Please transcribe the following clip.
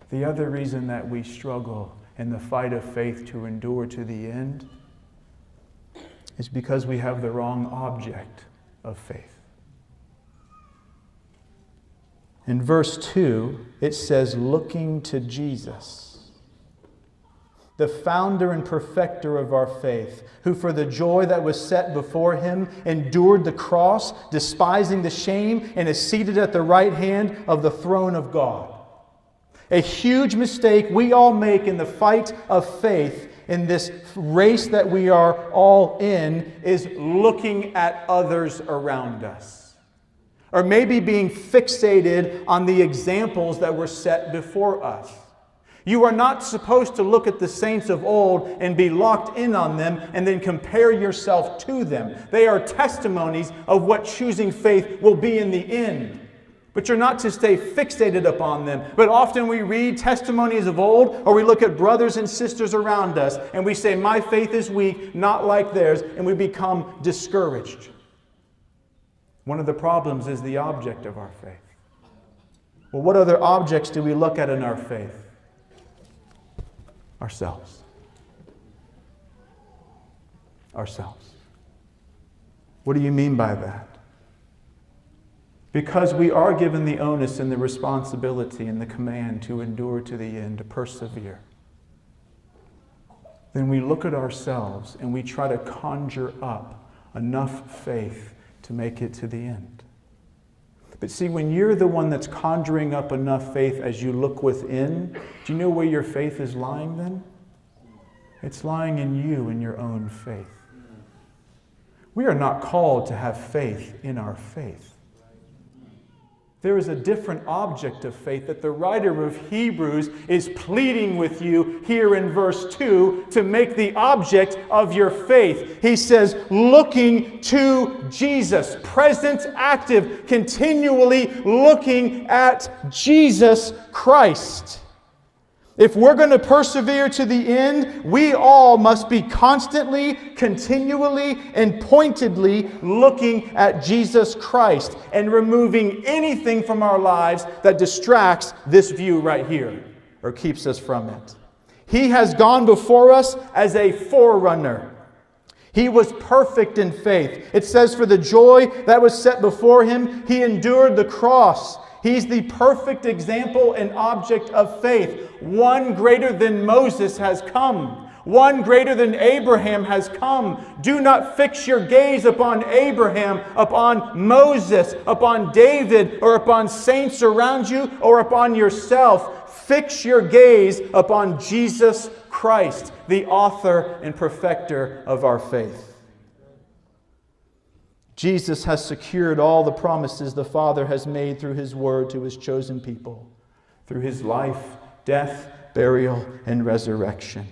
The other reason that we struggle in the fight of faith to endure to the end is because we have the wrong object of faith. In verse 2, it says, looking to Jesus, the founder and perfecter of our faith, who for the joy that was set before him endured the cross, despising the shame, and is seated at the right hand of the throne of God. A huge mistake we all make in the fight of faith in this race that we are all in is looking at others around us. Or maybe being fixated on the examples that were set before us. You are not supposed to look at the saints of old and be locked in on them and then compare yourself to them. They are testimonies of what choosing faith will be in the end. But you're not to stay fixated upon them. But often we read testimonies of old, or we look at brothers and sisters around us, and we say, my faith is weak, not like theirs, and we become discouraged. One of the problems is the object of our faith. Well, what other objects do we look at in our faith? Ourselves. Ourselves. What do you mean by that? Because we are given the onus and the responsibility and the command to endure to the end, to persevere. Then we look at ourselves and we try to conjure up enough faith to make it to the end. But see, when you're the one that's conjuring up enough faith as you look within, do you know where your faith is lying then? It's lying in you, in your own faith. We are not called to have faith in our faith. There is a different object of faith that the writer of Hebrews is pleading with you here in verse 2 to make the object of your faith. He says, looking to Jesus, present, active, continually looking at Jesus Christ. If we're going to persevere to the end, we all must be constantly, continually, and pointedly looking at Jesus Christ and removing anything from our lives that distracts this view right here or keeps us from it. He has gone before us as a forerunner. He was perfect in faith. It says, for the joy that was set before him, he endured the cross. He's the perfect example and object of faith. One greater than Moses has come. One greater than Abraham has come. Do not fix your gaze upon Abraham, upon Moses, upon David, or upon saints around you, or upon yourself. Fix your gaze upon Jesus Christ, the author and perfecter of our faith. Jesus has secured all the promises the Father has made through His Word to His chosen people, through His life, death, burial, and resurrection.